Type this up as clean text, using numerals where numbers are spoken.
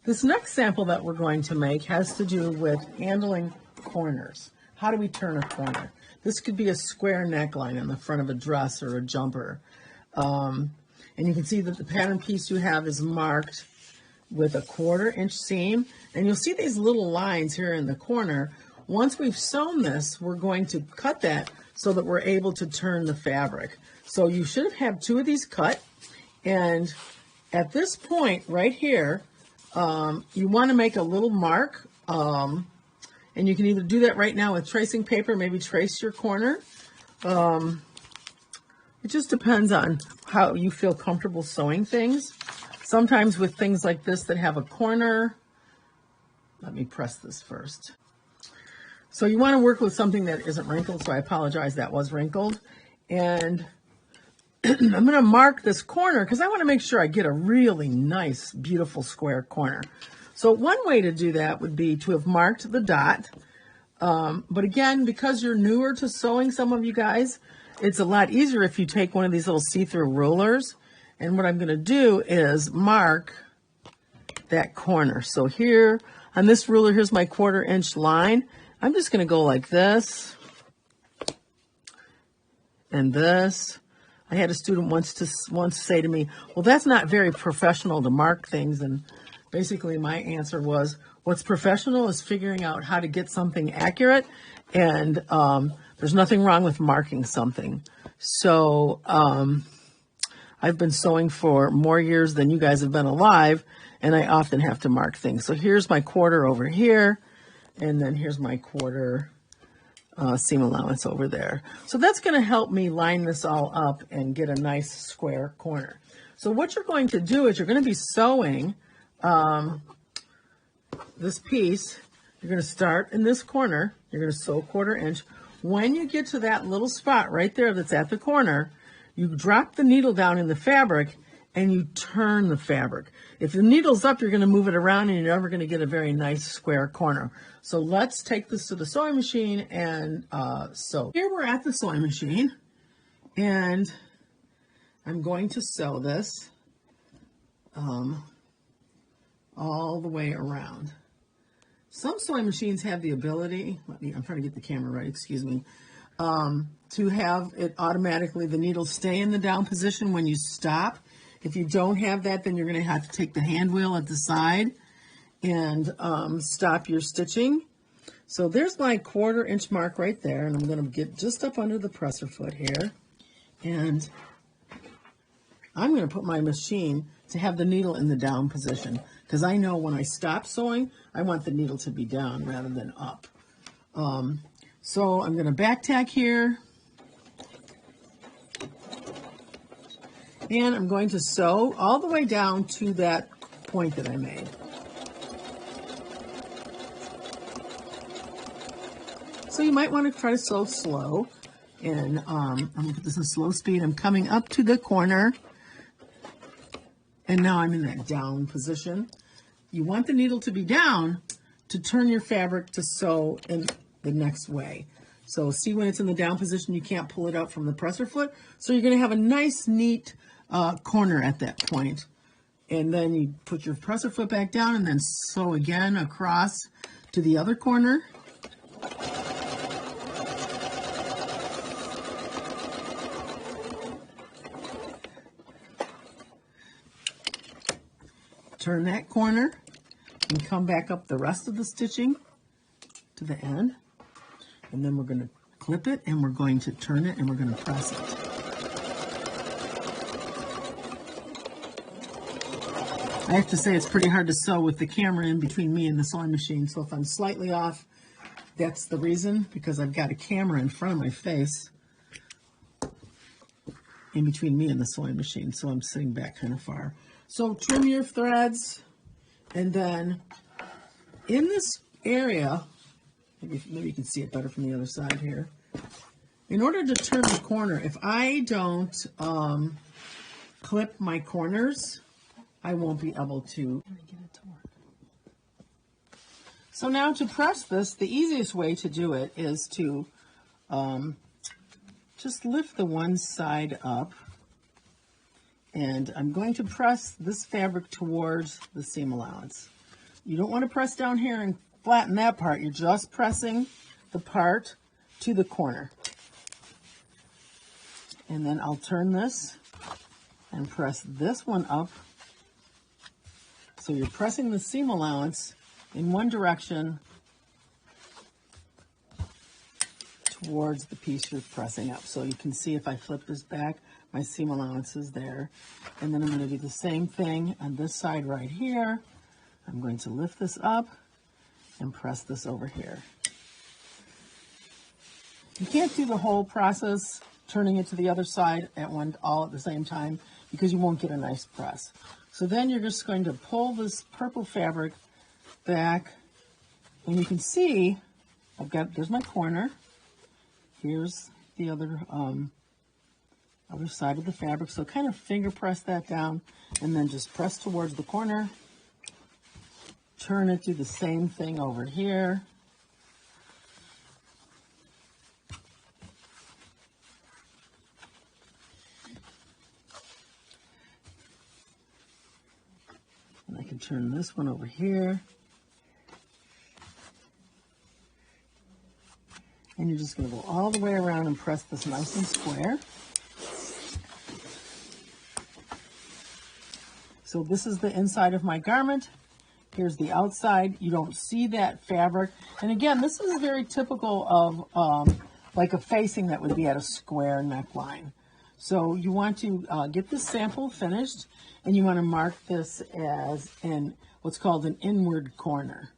This next sample that we're going to make has to do with handling corners. How do we turn a corner? This could be a square neckline on the front of a dress or a jumper. And you can see that the pattern piece you have is marked with a 1/4 inch seam. And you'll see these little lines here in the corner. Once we've sewn this, we're going to cut that so that we're able to turn the fabric. So you should have 2 of these cut. And at this point right here, you want to make a little mark. And you can either do that right now with tracing paper, maybe trace your corner. It just depends on how you feel comfortable sewing things. Sometimes with things like this that have a corner, let me press this first. So you want to work with something that isn't wrinkled, so I apologize, that was wrinkled. And I'm going to mark this corner because I want to make sure I get a really nice, beautiful square corner. So one way to do that would be to have marked the dot. But again, because you're newer to sewing, some of you guys, it's a lot easier if you take one of these little see-through rulers. And what I'm going to do is mark that corner. So here on this ruler, here's my 1/4 inch line. I'm just going to go like this and this. I had a student once say to me, well, that's not very professional to mark things. And basically my answer was, what's professional is figuring out how to get something accurate. And there's nothing wrong with marking something. So I've been sewing for more years than you guys have been alive, and I often have to mark things. So here's my 1/4 over here, and then here's my 1/4 seam allowance over there. So that's going to help me line this all up and get a nice square corner. So what you're going to do is you're going to be sewing this piece. You're going to start in this corner. You're going to sew 1/4 inch. When you get to that little spot right there that's at the corner, you drop the needle down in the fabric and you turn the fabric. If the needle's up, you're going to move it around and you're never going to get a very nice square corner. So let's take this to the sewing machine and sew. Here we're at the sewing machine, and I'm going to sew this all the way around. Some sewing machines have the ability, I'm trying to get the camera right, excuse me, to have it automatically, the needle stay in the down position when you stop. If you don't have that, then you're going to have to take the hand wheel at the side and stop your stitching. So there's my 1/4 inch mark right there, and I'm going to get just up under the presser foot here. And I'm going to put my machine to have the needle in the down position, because I know when I stop sewing, I want the needle to be down rather than up. So I'm going to back tack here, and I'm going to sew all the way down to that point that I made. So you might want to try to sew slow, and I'm going to put this in slow speed. I'm coming up to the corner, and now I'm in that down position. You want the needle to be down to turn your fabric to sew in the next way. So see, when it's in the down position, you can't pull it out from the presser foot. So you're going to have a nice, neat corner at that point. And then you put your presser foot back down and then sew again across to the other corner. Turn that corner and come back up the rest of the stitching to the end. And then we're going to clip it and we're going to turn it and we're going to press it. I have to say it's pretty hard to sew with the camera in between me and the sewing machine. So if I'm slightly off, that's the reason, because I've got a camera in front of my face in between me and the sewing machine. So I'm sitting back kind of far. So trim your threads, and then in this area, maybe you can see it better from the other side here. In order to turn the corner, if I don't clip my corners, I won't be able to get it to work. So now to press this, the easiest way to do it is to just lift the one side up. And I'm going to press this fabric towards the seam allowance. You don't want to press down here and flatten that part. You're just pressing the part to the corner. And then I'll turn this and press this one up. So you're pressing the seam allowance in one direction towards the piece you're pressing up. So you can see if I flip this back, my seam allowance is there. And then I'm going to do the same thing on this side right here. I'm going to lift this up and press this over here. You can't do the whole process turning it to the other side all at the same time because you won't get a nice press. So then you're just going to pull this purple fabric back, and you can see there's my corner. Here's the other side of the fabric. So kind of finger press that down and then just press towards the corner. Turn it, do the same thing over here. And I can turn this one over here. And you're just going to go all the way around and press this nice and square. So this is the inside of my garment. Here's the outside. You don't see that fabric. And again, this is very typical of like a facing that would be at a square neckline. So you want to get this sample finished, and you want to mark this as what's called an inward corner.